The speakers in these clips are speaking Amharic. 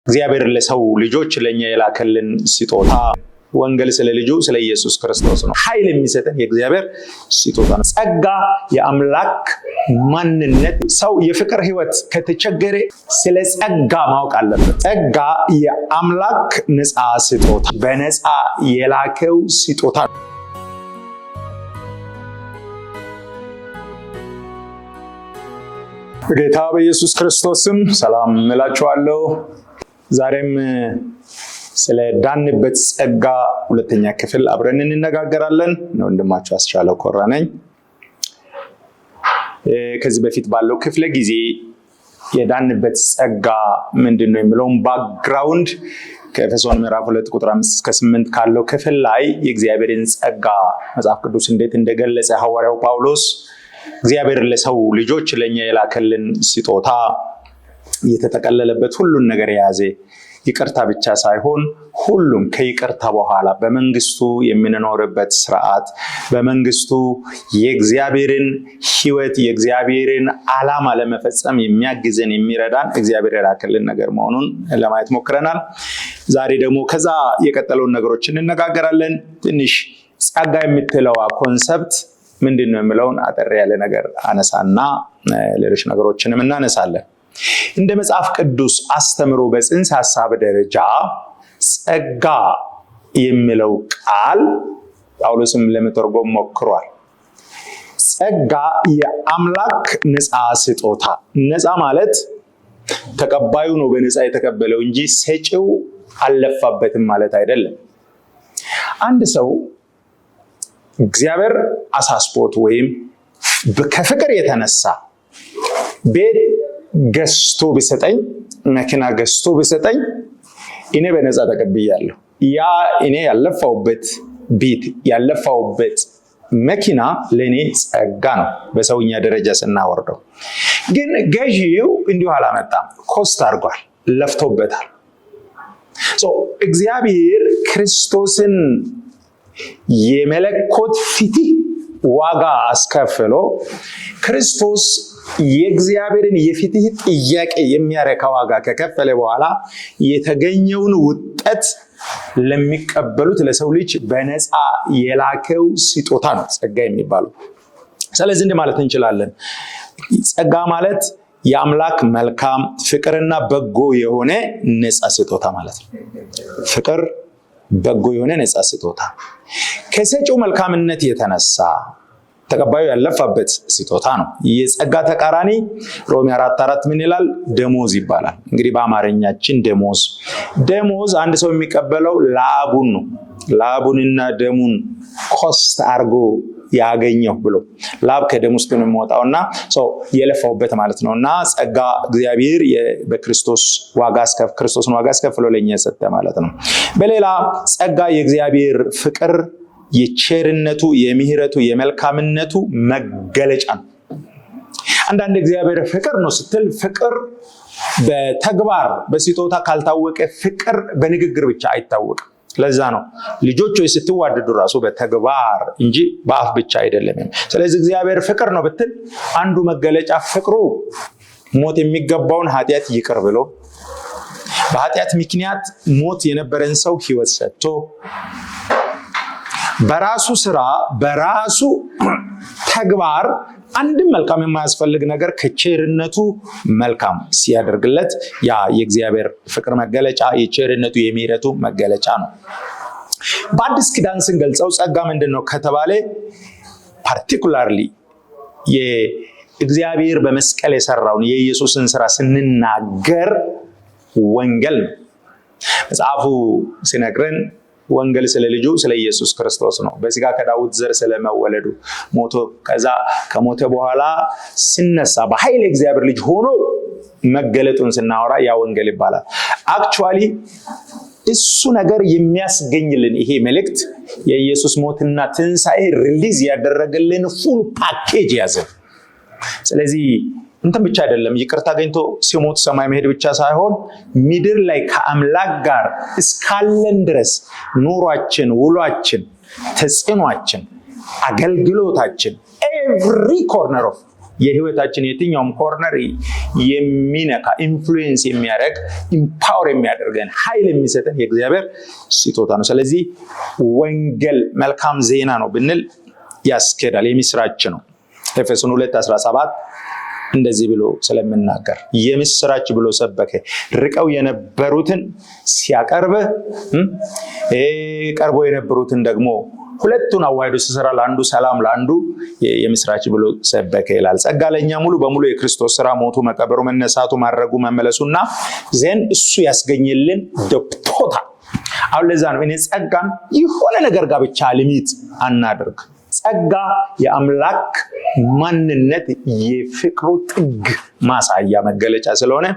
እግዚአብሔር ለሰው ልጆች ለኛ የላከልን ስጦታ ወንጌል ስለ ልጁ ስለ ኢየሱስ ክርስቶስ ነው። ኃይል የሚሰጠን የእግዚአብሔር ስጦታ ነው። ጸጋ የአምላክ ማንነት። ሰው የፍቅር ህይወት ከተቸገረ ስለ ጸጋ ማወቅ አለበት። ጸጋ የአምላክ ነፃ ስጦታ፣ በነፃ የላከው ስጦታ ነው። ጌታ በኢየሱስ ክርስቶስም ሰላም እላችኋለሁ። ዛሬም ስለ ዳንበት ጸጋ ሁለተኛ ክፍል አብረን እንነጋገራለን። ወንድማችሁ አስቻለው ኮራ ነኝ። ከዚህ በፊት ባለው ክፍለ ጊዜ የዳንበት ጸጋ ምንድነው የሚለውን ባክግራውንድ ከኤፌሶን ምዕራፍ 2 ቁጥር 5 እስከ 8 ካለው ክፍል ላይ የእግዚአብሔርን ጸጋ መጽሐፍ ቅዱስ እንዴት እንደገለጸ ሐዋርያው ጳውሎስ እግዚአብሔር ለሰው ልጆች ለኛ የላከልን ስጦታ የተጠቀለለበት ሁሉን ነገር የያዘ ይቅርታ ብቻ ሳይሆን ሁሉም ከይቅርታ በኋላ በመንግስቱ የምንኖርበት ስርዓት፣ በመንግስቱ የእግዚአብሔርን ህይወት የእግዚአብሔርን ዓላማ ለመፈጸም የሚያግዘን የሚረዳን እግዚአብሔር የላከልን ነገር መሆኑን ለማየት ሞክረናል። ዛሬ ደግሞ ከዛ የቀጠለውን ነገሮች እንነጋገራለን። ትንሽ ጸጋ የምትለዋ ኮንሰፕት ምንድነው የሚለውን አጠር ያለ ነገር አነሳና ሌሎች ነገሮችንም እናነሳለን። እንደ መጽሐፍ ቅዱስ አስተምሮ በጽንሰ ሐሳብ ደረጃ ጸጋ የሚለው ቃል ጳውሎስም ለመተርጎም ሞክሯል። ጸጋ የአምላክ ነፃ ስጦታ። ነፃ ማለት ተቀባዩ ነው በነፃ የተቀበለው እንጂ ሰጪው አልለፋበትም ማለት አይደለም። አንድ ሰው እግዚአብሔር አሳስቦት ወይም ከፍቅር የተነሳ ቤት ገዝቶ ቢሰጠኝ፣ መኪና ገዝቶ ቢሰጠኝ እኔ በነፃ ተቀብያለሁ። ያ እኔ ያለፋውበት ቤት ያለፋውበት መኪና ለኔ ጸጋ ነው በሰውኛ ደረጃ ስናወርደው። ግን ገዢው እንዲሁ አላመጣም፣ ኮስት አድርጓል፣ ለፍቶበታል። እግዚአብሔር ክርስቶስን የመለኮት ፍትህ ዋጋ አስከፍሎ ክርስቶስ የእግዚአብሔርን የፍትህ ጥያቄ የሚያረካ ዋጋ ከከፈለ በኋላ የተገኘውን ውጤት ለሚቀበሉት ለሰው ልጅ በነፃ የላከው ስጦታ ነው ጸጋ የሚባለው። ስለዚህ እንደ ማለት እንችላለን ጸጋ ማለት የአምላክ መልካም ፍቅርና በጎ የሆነ ነፃ ስጦታ ማለት ነው። ፍቅር በጎ የሆነ ነፃ ስጦታ ከሰጪው መልካምነት የተነሳ ተቀባዩ ያለፋበት ስጦታ ነው። የጸጋ ተቃራኒ ሮሜ 4:4 ምን ይላል? ደሞዝ ይባላል። እንግዲህ በአማርኛችን ደሞዝ አንድ ሰው የሚቀበለው ላቡን ነው። ላቡንና ደሙን ኮስት አርጎ ያገኘው ብሎ ላብ ከደም ውስጥ ነው የሚወጣውና የለፋውበት ማለት ነውና ጸጋ እግዚአብሔር ክርስቶስን ዋጋ አስከፍሎ ለኛ ሰጠ ማለት ነው። በሌላ ጸጋ የእግዚአብሔር ፍቅር የቸርነቱ የምህረቱ የመልካምነቱ መገለጫ ነው። አንዳንድ እግዚአብሔር ፍቅር ነው ስትል ፍቅር በተግባር በስጦታ ካልታወቀ ፍቅር በንግግር ብቻ አይታወቅም። ለዛ ነው ልጆች ሆይ ስትዋደዱ ራሱ በተግባር እንጂ በአፍ ብቻ አይደለም። ስለዚህ እግዚአብሔር ፍቅር ነው ብትል አንዱ መገለጫ ፍቅሩ ሞት የሚገባውን ኃጢአት ይቅር ብሎ በኃጢአት ምክንያት ሞት የነበረን ሰው ህይወት ሰጥቶ በራሱ ስራ በራሱ ተግባር አንድም መልካም የማያስፈልግ ነገር ከቸርነቱ መልካም ሲያደርግለት ያ የእግዚአብሔር ፍቅር መገለጫ የቸርነቱ የምህረቱ መገለጫ ነው። በአዲስ ኪዳን ስንገልጸው ጸጋ ምንድነው ከተባለ ፓርቲኩላርሊ የእግዚአብሔር በመስቀል የሰራውን የኢየሱስን ስራ ስንናገር ወንጌል ነው። መጽሐፉ ሲነግረን ወንጌል ስለ ልጁ ስለ ኢየሱስ ክርስቶስ ነው። በስጋ ከዳዊት ዘር ስለመወለዱ ከሞተ በኋላ ሲነሳ በኃይል እግዚአብሔር ልጅ ሆኖ መገለጡን ስናወራ ያ ወንጌል ይባላል። አክቹአሊ እሱ ነገር የሚያስገኝልን ይሄ መልእክት የኢየሱስ ሞትና ትንሣኤ ሪሊዝ ያደረገልን ፉል ፓኬጅ ያዘ። ስለዚህ እንትን ብቻ አይደለም ይቅርታ አገኝቶ ሲሞት ሰማይ መሄድ ብቻ ሳይሆን ምድር ላይ ከአምላክ ጋር እስካለን ድረስ ኑሯችን፣ ውሏችን፣ ተጽዕኗችን፣ አገልግሎታችን ኤቭሪ ኮርነር ኦፍ የህይወታችን የትኛውም ኮርነር የሚነካ ኢንፍሉዌንስ የሚያደርግ ኢምፓወር የሚያደርገን ኃይል የሚሰጠን የእግዚአብሔር ስጦታ ነው። ስለዚህ ወንጌል መልካም ዜና ነው ብንል ያስኬዳል፣ የምስራች ነው። ኤፌሶን 2:17 እንደዚህ ብሎ ስለምናገር የምስራች ብሎ ሰበከ፣ ርቀው የነበሩትን ሲያቀርብ ቀርቦ የነበሩትን ደግሞ ሁለቱን አዋህዶ ሲሰራ ለአንዱ ሰላም ለአንዱ የምስራች ብሎ ሰበከ ይላል። ጸጋ ለእኛ ሙሉ በሙሉ የክርስቶስ ስራ ሞቱ፣ መቀበሩ፣ መነሳቱ፣ ማድረጉ፣ መመለሱና ዘን እሱ ያስገኝልን ዶክቶታ። አሁን ለዛ ነው እኔ ጸጋን የሆነ ነገር ጋር ብቻ ሊሚት አናደርግ። ጸጋ የአምላክ ማንነት የፍቅሩ ጥግ ማሳያ መገለጫ ስለሆነ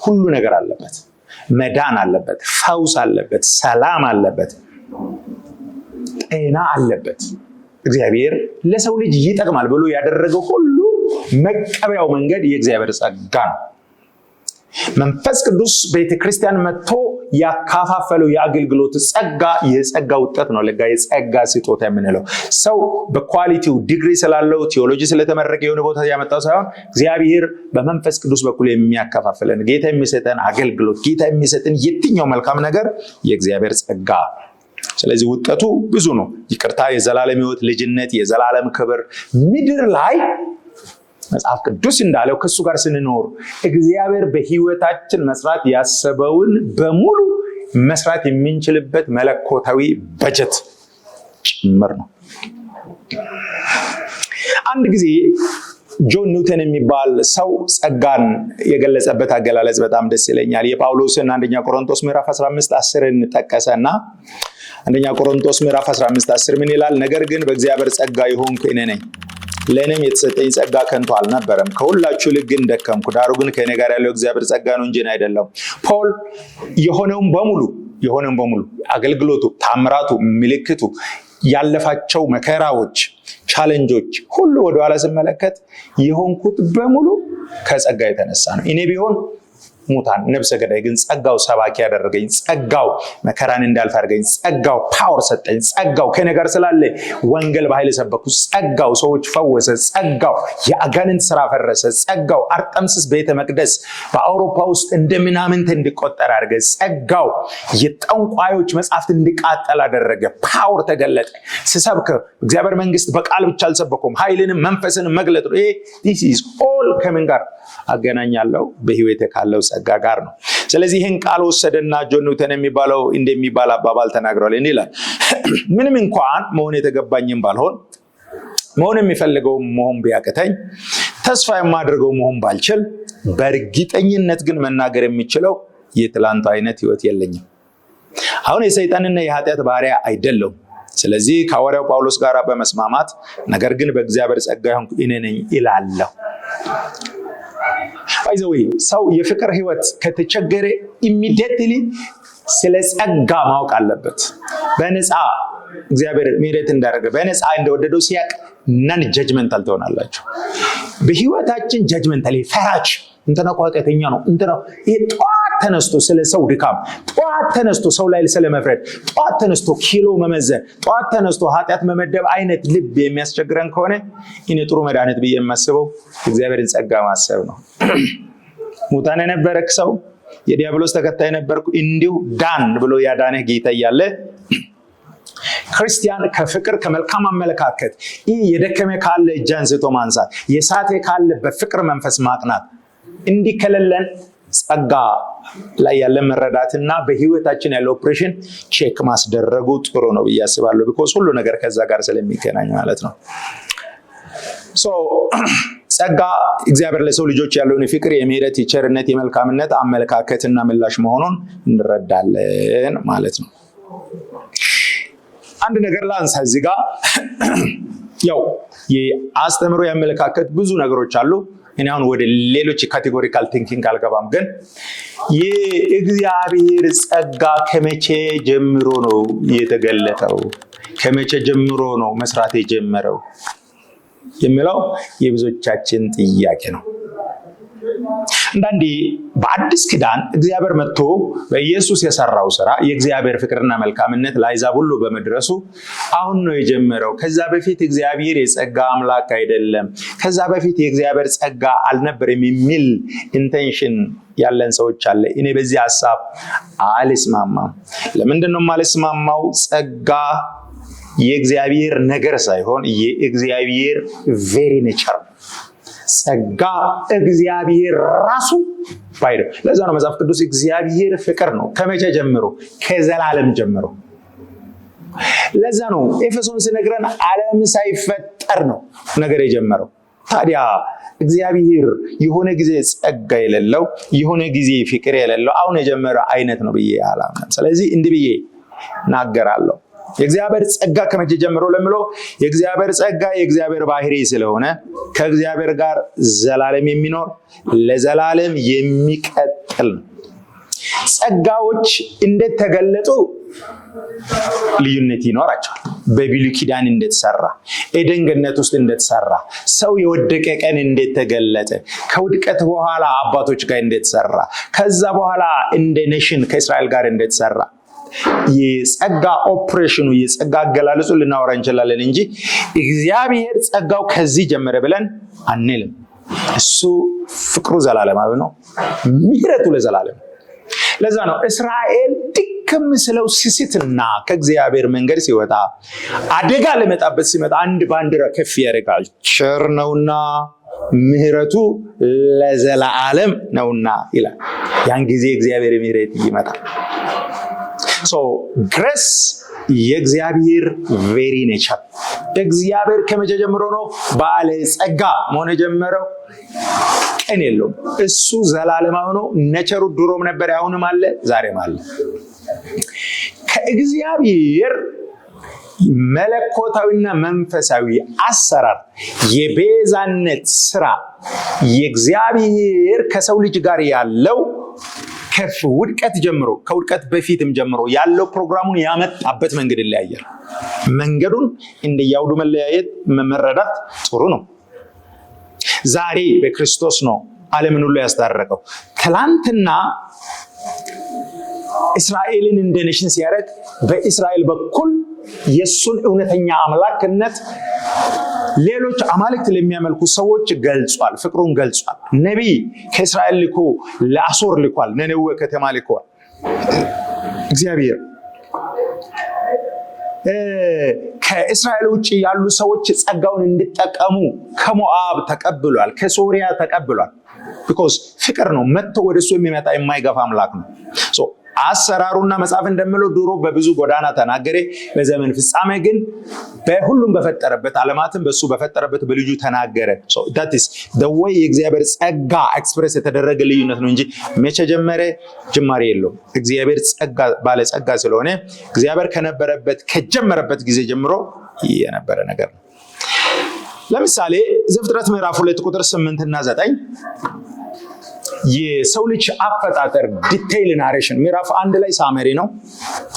ሁሉ ነገር አለበት። መዳን አለበት፣ ፈውስ አለበት፣ ሰላም አለበት፣ ጤና አለበት። እግዚአብሔር ለሰው ልጅ ይጠቅማል ብሎ ያደረገው ሁሉ መቀበያው መንገድ የእግዚአብሔር ጸጋ ነው። መንፈስ ቅዱስ ቤተክርስቲያን መጥቶ ያካፋፈለው የአገልግሎት ጸጋ የጸጋ ውጤት ነው። ለጋ የጸጋ ስጦታ የምንለው ሰው በኳሊቲው ዲግሪ ስላለው ቴዎሎጂ ስለተመረቀ የሆነ ቦታ ያመጣው ሳይሆን እግዚአብሔር በመንፈስ ቅዱስ በኩል የሚያካፋፍለን ጌታ የሚሰጠን አገልግሎት፣ ጌታ የሚሰጠን የትኛው መልካም ነገር የእግዚአብሔር ጸጋ። ስለዚህ ውጤቱ ብዙ ነው። ይቅርታ፣ የዘላለም ሕይወት፣ ልጅነት፣ የዘላለም ክብር ምድር ላይ መጽሐፍ ቅዱስ እንዳለው ከሱ ጋር ስንኖር እግዚአብሔር በህይወታችን መስራት ያሰበውን በሙሉ መስራት የምንችልበት መለኮታዊ በጀት ጭምር ነው። አንድ ጊዜ ጆን ኒውተን የሚባል ሰው ጸጋን የገለጸበት አገላለጽ በጣም ደስ ይለኛል። የጳውሎስን አንደኛ ቆሮንቶስ ምዕራፍ 15:10 እንጠቀሰና አንደኛ ቆሮንቶስ ምዕራፍ 15:10 ምን ይላል? ነገር ግን በእግዚአብሔር ጸጋ የሆንኩ እኔ ነኝ፣ ለእኔም የተሰጠኝ ጸጋ ከንቱ አልነበረም። ከሁላችሁ ይልቅ ግን ደከምኩ፣ ዳሩ ግን ከእኔ ጋር ያለው እግዚአብሔር ጸጋ ነው እንጂ አይደለም። ፖል የሆነውን በሙሉ አገልግሎቱ፣ ታምራቱ፣ ምልክቱ፣ ያለፋቸው መከራዎች፣ ቻሌንጆች ሁሉ ወደኋላ ስመለከት የሆንኩት በሙሉ ከጸጋ የተነሳ ነው። እኔ ቢሆን ሙታን ነብሰ ገዳይ፣ ግን ጸጋው ሰባኪ ያደረገኝ፣ ጸጋው መከራን እንዳልፍ አድርገኝ፣ ጸጋው ፓወር ሰጠኝ፣ ጸጋው ከኔ ጋር ስላለ ወንጌል በኃይል ሰበኩ፣ ጸጋው ሰዎች ፈወሰ፣ ጸጋው የአጋንንት ስራ ፈረሰ፣ ጸጋው አርጠምስስ ቤተ መቅደስ በአውሮፓ ውስጥ እንደምናምንት እንዲቆጠር አደረገ፣ ጸጋው የጠንቋዮች መጽሐፍት እንዲቃጠል አደረገ። ፓወር ተገለጠ። ስሰብክ እግዚአብሔር መንግስት በቃል ብቻ አልሰበኩም፣ ኃይልንም መንፈስንም መግለጥ ነው። this is all ከምን ጋር አገናኛለሁ? በህይወቴ ካለው ጸጋ ጋር ነው። ስለዚህ ይህን ቃል ወሰደና ጆን ኒውተን የሚባለው እንደሚባል አባባል ተናግሯል። እንዲህ ይላል፣ ምንም እንኳን መሆን የተገባኝም ባልሆን፣ መሆን የሚፈልገው መሆን ቢያቅተኝ፣ ተስፋ የማደርገው መሆን ባልችል፣ በእርግጠኝነት ግን መናገር የሚችለው የትላንቱ አይነት ህይወት የለኝም። አሁን የሰይጣንና የኃጢአት ባሪያ አይደለሁም። ስለዚህ ከሐዋርያው ጳውሎስ ጋር በመስማማት ነገር ግን በእግዚአብሔር ጸጋ የሆንኩ እኔ ነኝ እላለሁ። ባይዘዌ ሰው የፍቅር ህይወት ከተቸገረ ኢሚዲየትሊ ስለ ጸጋ ማወቅ አለበት። በነፃ እግዚአብሔር ምሕረት እንዳደረገ በነፃ እንደወደደው ሲያቅ ነን ጀጅመንታል ትሆናላችሁ። በህይወታችን ጀጅመንታል ፈራጅ እንትና ቋቀተኛ ነው እንትና ጠዋት ተነስቶ ስለ ሰው ድካም፣ ጠዋት ተነስቶ ሰው ላይ ስለመፍረድ፣ ጠዋት ተነስቶ ኪሎ መመዘን፣ ጠዋት ተነስቶ ኃጢአት መመደብ አይነት ልብ የሚያስቸግረን ከሆነ እኔ ጥሩ መድኃኒት ብዬ የማስበው እግዚአብሔርን ጸጋ ማሰብ ነው። ሙታን የነበረክ ሰው የዲያብሎስ ተከታይ ነበርኩ እንዲሁ ዳን ብሎ ያዳነህ ጌታ እያለ ክርስቲያን ከፍቅር ከመልካም አመለካከት ይህ የደከመ ካለ እጅ አንስቶ ማንሳት፣ የሳተ ካለ በፍቅር መንፈስ ማቅናት እንዲከለለን ጸጋ ላይ ያለ መረዳትና በህይወታችን ያለው ኦፕሬሽን ቼክ ማስደረጉ ጥሩ ነው ብዬ አስባለሁ። ቢኮዝ ሁሉ ነገር ከዛ ጋር ስለሚገናኝ ማለት ነው። ጸጋ እግዚአብሔር ለሰው ልጆች ያለውን የፍቅር፣ የምህረት፣ የቸርነት፣ የመልካምነት አመለካከትና ምላሽ መሆኑን እንረዳለን ማለት ነው። አንድ ነገር ላንሳ እዚህ ጋር ያው የአስተምሮ ያመለካከት ብዙ ነገሮች አሉ። እኔ አሁን ወደ ሌሎች ካቴጎሪካል ቲንኪንግ አልገባም። ግን የእግዚአብሔር ጸጋ ከመቼ ጀምሮ ነው የተገለጠው? ከመቼ ጀምሮ ነው መስራት የጀመረው የሚለው የብዙዎቻችን ጥያቄ ነው። አንዳንዴ በአዲስ ኪዳን እግዚአብሔር መጥቶ በኢየሱስ የሰራው ስራ የእግዚአብሔር ፍቅርና መልካምነት ለአሕዛብ ሁሉ በመድረሱ አሁን ነው የጀመረው። ከዛ በፊት እግዚአብሔር የጸጋ አምላክ አይደለም፣ ከዛ በፊት የእግዚአብሔር ጸጋ አልነበረም የሚል ኢንቴንሽን ያለን ሰዎች አለ። እኔ በዚህ ሐሳብ አልስማማም። ለምንድን ነው የማልስማማው? ጸጋ የእግዚአብሔር ነገር ሳይሆን የእግዚአብሔር ቬሪ ኔቸር። ጸጋ እግዚአብሔር ራሱ ባይደ። ለዛ ነው መጽሐፍ ቅዱስ እግዚአብሔር ፍቅር ነው። ከመቼ ጀምሮ? ከዘላለም ጀምሮ። ለዛ ነው ኤፌሶን ሲነግረን ዓለም ሳይፈጠር ነው ነገር የጀመረው። ታዲያ እግዚአብሔር የሆነ ጊዜ ጸጋ የሌለው የሆነ ጊዜ ፍቅር የሌለው አሁን የጀመረው አይነት ነው ብዬ አላምንም። ስለዚህ እንዲህ ብዬ እናገራለሁ። የእግዚአብሔር ጸጋ ከመቼ ጀምሮ ለምለው የእግዚአብሔር ጸጋ የእግዚአብሔር ባህሪ ስለሆነ ከእግዚአብሔር ጋር ዘላለም የሚኖር ለዘላለም የሚቀጥል ነው። ጸጋዎች እንዴት ተገለጡ? ልዩነት ይኖራቸዋል። በብሉይ ኪዳን እንደተሰራ፣ ኤደን ገነት ውስጥ እንደተሰራ፣ ሰው የወደቀ ቀን እንዴት ተገለጠ፣ ከውድቀት በኋላ አባቶች ጋር እንደተሰራ፣ ከዛ በኋላ እንደ ኔሽን ከእስራኤል ጋር እንደተሰራ የጸጋ ኦፕሬሽኑ የጸጋ አገላለጹ ልናወራ እንችላለን እንጂ እግዚአብሔር ጸጋው ከዚህ ጀመረ ብለን አንልም። እሱ ፍቅሩ ዘላለማዊ ነው፣ ምሕረቱ ለዘላለም። ለዛ ነው እስራኤል ድክም ስለው ሲስትና ከእግዚአብሔር መንገድ ሲወጣ አደጋ ለመጣበት ሲመጣ አንድ ባንዲራ ከፍ ያደርጋል። ቸር ነውና ምሕረቱ ለዘላለም ነውና ይላል። ያን ጊዜ እግዚአብሔር ምሕረት ይመጣል። ግሬስ የእግዚአብሔር ቬሪ ኔቸር። እግዚአብሔር ከመቼ ጀምሮ ነው ባለ ጸጋ መሆን የጀመረው? ቀን የለውም። እሱ ዘላለማዊ ነው። ኔቸሩ ድሮም ነበር፣ አሁንም አለ፣ ዛሬም አለ። ከእግዚአብሔር መለኮታዊና መንፈሳዊ አሰራር የቤዛነት ስራ የእግዚአብሔር ከሰው ልጅ ጋር ያለው ከውድቀት ጀምሮ ከውድቀት በፊትም ጀምሮ ያለው ፕሮግራሙን ያመጣበት መንገድ ይለያያል። መንገዱን እንደያውዱ መለያየት መረዳት ጥሩ ነው። ዛሬ በክርስቶስ ነው ዓለምን ሁሉ ያስታረቀው። ትላንትና እስራኤልን እንደ ኔሽን ሲያደርግ በእስራኤል በኩል የሱን እውነተኛ አምላክነት ሌሎች አማልክት ለሚያመልኩ ሰዎች ገልጿል፣ ፍቅሩን ገልጿል። ነቢይ ከእስራኤል ልኮ ለአሶር ልኳል፣ ነነዌ ከተማ ልኳል። እግዚአብሔር ከእስራኤል ውጭ ያሉ ሰዎች ጸጋውን እንዲጠቀሙ ከሞዓብ ተቀብሏል፣ ከሶሪያ ተቀብሏል። ቢኮዝ ፍቅር ነው። መጥቶ ወደሱ የሚመጣ የማይገፋ አምላክ ነው። አሰራሩና መጽሐፍ እንደሚለው ድሮ በብዙ ጎዳና ተናገረ፣ በዘመን ፍጻሜ ግን በሁሉም በፈጠረበት ዓለማትን በሱ በፈጠረበት በልጁ ተናገረ። that is the way የእግዚአብሔር ጸጋ ኤክስፕሬስ የተደረገ ልዩነት ነው እንጂ መቼ ጀመረ? ጅማሬ የለውም። እግዚአብሔር ጸጋ ባለ ጸጋ ስለሆነ እግዚአብሔር ከጀመረበት ጊዜ ጀምሮ የነበረ ነገር ነው። ለምሳሌ ዘፍጥረት ምዕራፍ 2 ቁጥር 8 እና 9 የሰው ልጅ አፈጣጠር ዲቴይል ናሬሽን። ምዕራፍ 1 ላይ ሳመሪ ነው።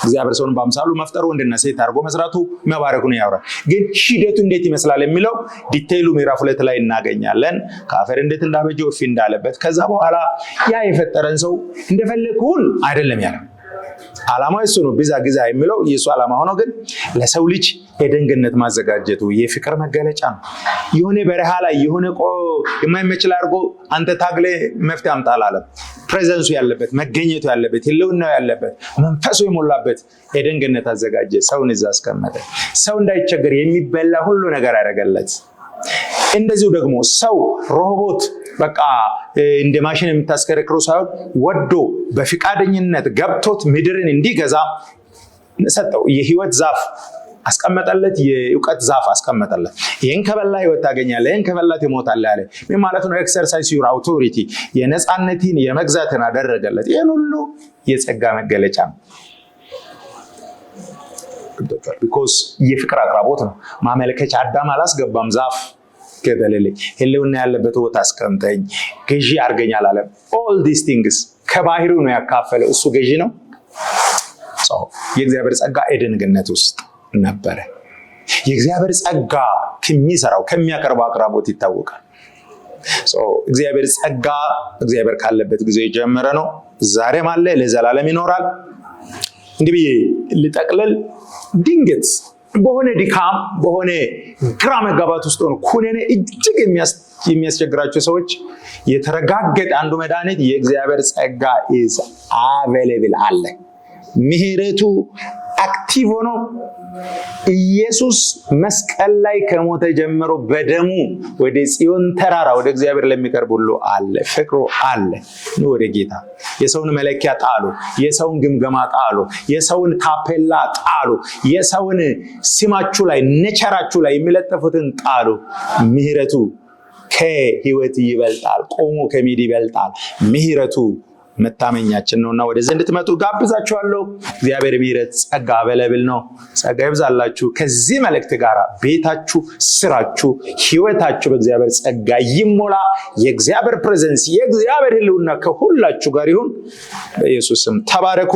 እግዚአብሔር ሰውን በአምሳሉ መፍጠሩ ወንድና ሴት አድርጎ መስራቱ መባረኩን ያወራል። ግን ሂደቱ እንዴት ይመስላል የሚለው ዲቴይሉ ምዕራፍ 2 ላይ እናገኛለን። ከአፈር እንዴት እንዳበጀው እፍ እንዳለበት። ከዛ በኋላ ያ የፈጠረን ሰው እንደፈለግኩን አይደለም ያለው። ዓላማው እሱ ነው። ቢዛ ግዛ የሚለው የሱ ዓላማ ሆኖ ግን ለሰው ልጅ ኤደን ገነት ማዘጋጀቱ የፍቅር መገለጫ ነው። የሆነ በረሃ ላይ የሆነ የማይመችል አድርጎ አንተ ታግለ መፍትሄ አምጣል አለ። ፕሬዘንሱ ያለበት መገኘቱ ያለበት ህልውናው ያለበት መንፈሱ የሞላበት ኤደን ገነት አዘጋጀ። ሰውን እዛ አስቀመጠ። ሰው እንዳይቸገር የሚበላ ሁሉ ነገር ያደረገለት። እንደዚሁ ደግሞ ሰው ሮቦት በቃ እንደ ማሽን የምታስከረክረው ሳይሆን ወዶ በፍቃደኝነት ገብቶት ምድርን እንዲገዛ ሰጠው። የህይወት ዛፍ አስቀመጠለት፣ የእውቀት ዛፍ አስቀመጠለት። ይህን ከበላ ህይወት ታገኛለህ፣ ይህን ከበላ ትሞታለህ አለ። ምን ማለት ነው? ኤክሰርሳይዝ ዩር አውቶሪቲ፣ የነፃነትን የመግዛትን አደረገለት። ይህን ሁሉ የጸጋ መገለጫ ነው። ቢኮዝ የፍቅር አቅራቦት ነው። ማመልከቻ አዳም አላስገባም። ዛፍ ከተለለኝ ህልውና ያለበት ቦታ አስቀምጠኝ፣ ገዢ አድርገኛል አለ። ኦል ዲስ ቲንግስ ከባህሪው ነው ያካፈለው። እሱ ገዢ ነው። የእግዚአብሔር ጸጋ ኤደን ገነት ውስጥ ነበረ። የእግዚአብሔር ጸጋ ከሚሰራው ከሚያቀርበው አቅራቦት ይታወቃል። እግዚአብሔር ጸጋ እግዚአብሔር ካለበት ጊዜ ጀመረ ነው፣ ዛሬም አለ፣ ለዘላለም ይኖራል። እንግዲህ ልጠቅልል፣ ድንገት በሆነ ድካም በሆነ ግራ መጋባት ውስጥ ሆኖ ኩነኔ እጅግ የሚያስቸግራቸው ሰዎች የተረጋገጠ አንዱ መድኃኒት የእግዚአብሔር ጸጋ is available አለ። ምህረቱ አክቲቭ ሆኖ ኢየሱስ መስቀል ላይ ከሞተ ጀምሮ በደሙ ወደ ጽዮን ተራራ ወደ እግዚአብሔር ለሚቀርብ ሁሉ አለ፣ ፍቅሩ አለ። ወደ ጌታ የሰውን መለኪያ ጣሉ፣ የሰውን ግምገማ ጣሉ፣ የሰውን ታፔላ ጣሉ፣ የሰውን ስማችሁ ላይ ነቸራችሁ ላይ የሚለጠፉትን ጣሉ። ምህረቱ ከህይወት ይበልጣል፣ ቆሞ ከሚድ ይበልጣል። ምህረቱ መታመኛችን ነውና ወደዚህ እንድትመጡ ጋብዛችኋለሁ። እግዚአብሔር ምህረት ጸጋ available ነው። ጸጋ ይብዛላችሁ። ከዚህ መልእክት ጋር ቤታችሁ፣ ስራችሁ፣ ህይወታችሁ በእግዚአብሔር ጸጋ ይሞላ። የእግዚአብሔር ፕሬዘንስ፣ የእግዚአብሔር ህልውና ከሁላችሁ ጋር ይሁን። በኢየሱስ ስም ተባረኩ።